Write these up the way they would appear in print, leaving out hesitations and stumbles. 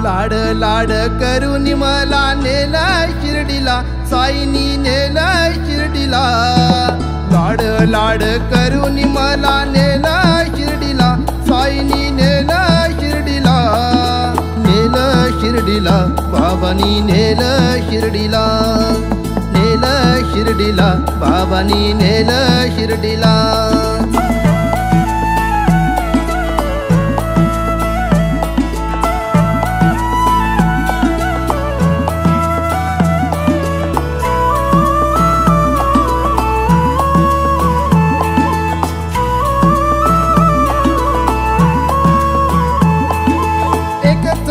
लाड लाड करून मला नेला शिर्डीला, साईनी नेला शिर्डीला। लाड लाड करून मला नेला शिर्डीला, साईनी नेला शिर्डीला। नेलं शिर्डीला बाबांनी नेलं शिर्डीला, नेलं शिर्डीला बाबांनी नेलं शिर्डीला।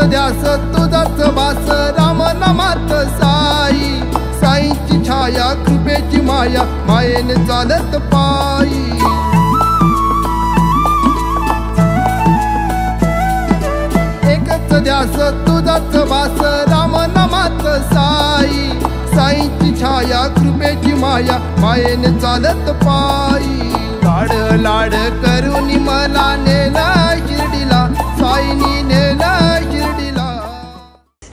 ध्यास तुझाच वास राम नामात साई, साईची छाया कृपेची माया मायेने चालत पायी। एकच ध्यास तुझाच वास राम नामात साई, साईची छाया कृपेची माया मायेने चालत पायी। लाड लाड करून मला नेला शिर्डीला, साईनी नेला शिर्डीला।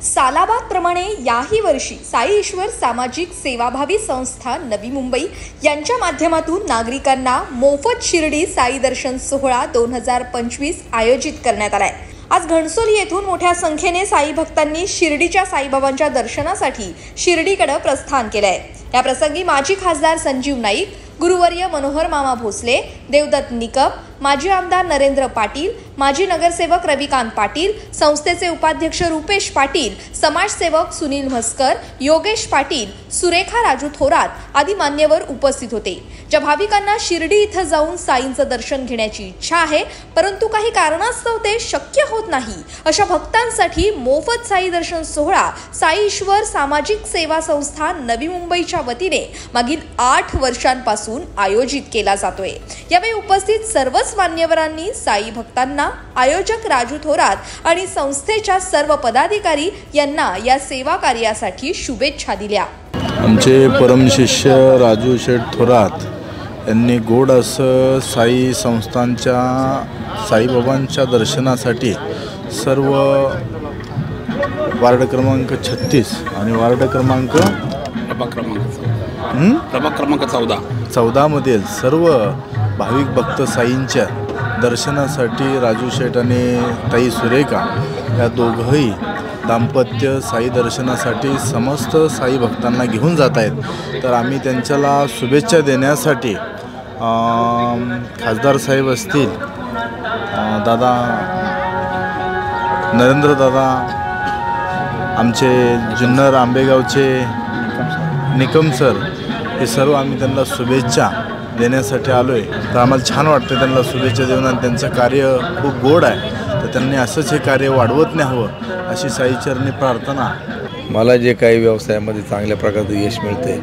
सालाबाद प्रमाणे याही वर्षी साई ईश्वर सामाजिक सेवाभावी संस्था नवी मुंबई यांच्या माध्यमातून नागरिकांना मोफत शिर्डी साई दर्शन सोहळा 2025 आयोजित करण्यात आलाय। आज घणसोली येथून मोठ्या संख्येने साई भक्तांनी शिर्डीच्या साईबाबांच्या दर्शनासाठी शिर्डीकडे प्रस्थान केलंय। या प्रसंगी माजी खासदार संजीव नाईक, गुरुवर्य मनोहर मामा भोसले, देवदत्त निकम, माजी आमदार नरेंद्र पाटील, माजी नगरसेवक रविकांत पाटील, संस्थेचे उपाध्यक्ष रुपेश पाटील, समाजसेवक सुनील म्हस्कर, योगेश पाटील, सुरेखा राजू थोरात आदी मान्यवर उपस्थित होते। ज्या भाविकांना शिर्डी इथं जाऊन साईंचं दर्शन घेण्याची इच्छा आहे परंतु काही कारणास्तव ते शक्य होत नाही, अशा भक्तांसाठी मोफत साई दर्शन सोहळा साई ईश्वर सामाजिक सेवा संस्था नवी मुंबईच्या वतीने मागील 8 वर्षांपासून आयोजित केला जातोय। यावेळी उपस्थित सर्वच मान्यवरांनी साई भक्तांना, आयोजक राजू थोरात आणि संस्थेच्या सर्व पदाधिकारी यांना या सेवा कार्यासाठी शुभेच्छा दिल्या। आमचे परमशिष्य राजू शेठ थोरात यांनी गोड असं साई संस्थांच्या साईबाबांच्या दर्शनासाठी सर्व वार्ड क्रमांक 36 आणि वार्ड क्रमांक प्रभाग क्रमांक 14 मधील सर्व भाविक भक्त साईंच्या दर्शनासाठी राजू शेठ आणि ताई सुरेखा या दोघंही दाम्पत्य साई दर्शनासाठी समस्त साई भक्तांना घेऊन जात आहेत। तर आम्ही त्यांच्याला शुभेच्छा देण्यासाठी खासदार साहेब असतील, दादा नरेंद्र दादा, आमचे जुन्नर आंबेगावचे निकम सर, हे सर्व आम्ही त्यांना शुभेच्छा देण्यासाठी आलो आहे। तर आम्हाला छान वाटतं त्यांना शुभेच्छा देऊन, आणि त्यांचं कार्य खूप गोड आहे, तर त्यांनी असंच हे कार्य वाढवत न्यावं अशी साईचरणी प्रार्थना। मला जे काही व्यवसायामध्ये चांगल्या प्रकारचं यश मिळते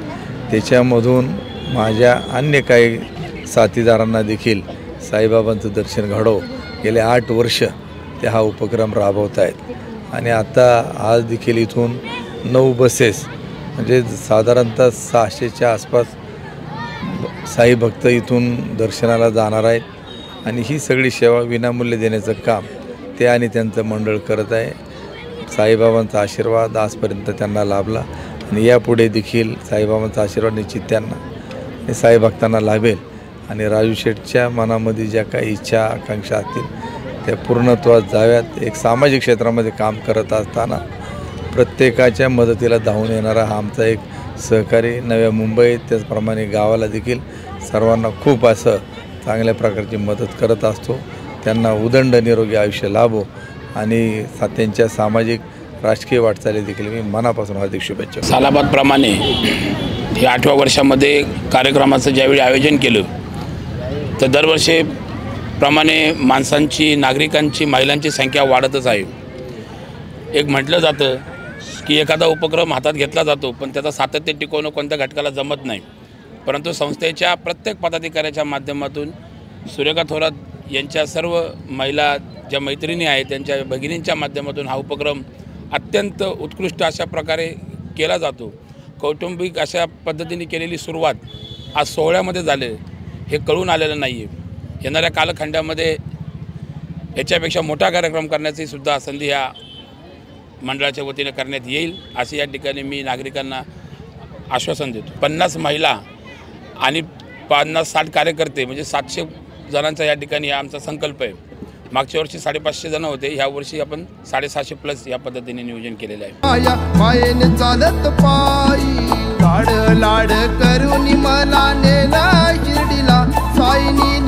त्याच्यामधून माझ्या अन्य काही साथीदारांना देखील साईबाबांचं दर्शन घडो गेले 8 वर्ष ते हा उपक्रम राबवत आहेत। आणि आता आज देखील इथून 9 बसेस म्हणजे साधारणतः 600च्या आसपास साई भक्त इथून दर्शनाला जाणार आहेत। आणि ही सगळी सेवा विनामूल्य देण्याचं काम ते आणि त्यांचं मंडळ करत आहे। साईबाबांचा आशीर्वाद आजपर्यंत त्यांना लाभला आणि यापुढे देखील साईबाबांचा आशीर्वाद निश्चित त्यांना साई भक्तांना लाभेल। आणि राजू शेठच्या मनामध्ये ज्या काही इच्छा आकांक्षा असतील त्या पूर्णत्वास जाव्यात। एक सामाजिक क्षेत्रामध्ये काम करत असताना प्रत्येकाच्या मदतीला धावून येणारा हा आमचा एक सहकारी नव्या मुंबईत, त्याचप्रमाणे गावाला देखील सर्वांना खूप असं चांगल्या प्रकारची मदत करत असतो। त्यांना उदंड निरोगी आयुष्य लाभो आणि त्यांच्या सामाजिक राजकीय वाटचाली देखील मी मनापासून हार्दिक शुभेच्छा। सालाबादप्रमाणे या 8व्या वर्षामध्ये कार्यक्रमाचं ज्यावेळी आयोजन केलं तर दरवर्षीप्रमाणे माणसांची, नागरिकांची, महिलांची संख्या वाढतच आहे। एक म्हटलं जातं की एखादा उपक्रम हातात घेतला जातो पण त्याचा सातत्य टिकवणं कोणत्या घटकाला जमत नाही, परंतु संस्थेच्या प्रत्येक पदाधिकाऱ्याच्या माध्यमातून सुरेखा थोरात यांच्या सर्व महिला ज्या मैत्रिणी आहेत त्यांच्या भगिनींच्या माध्यमातून हा उपक्रम अत्यंत उत्कृष्ट अशा प्रकारे केला जातो। कौटुंबिक अशा पद्धतीने केलेली सुरुवात आज सोहळ्यामध्ये झाले हे कळून आलेलं नाही आहे। येणाऱ्या कालखंडामध्ये याच्यापेक्षा मोठा कार्यक्रम करण्याची सुद्धा संधी ह्या मंडळाच्या वतीने करण्यात येईल असे या ठिकाणी मी नागरिकांना आश्वासन देतो. 50 महिला आणि 50-60 कार्यकर्ते म्हणजे 700 जणांचा या ठिकाणी आमचा संकल्प आहे. मागच्या वर्षी 550 जण होते, ह्या वर्षी आपण 750+ या पद्धतीने नियोजन केलेलं आहे. माया मायेने चालत पायी लाड लाड करून मला नेला शिर्डीला साईनी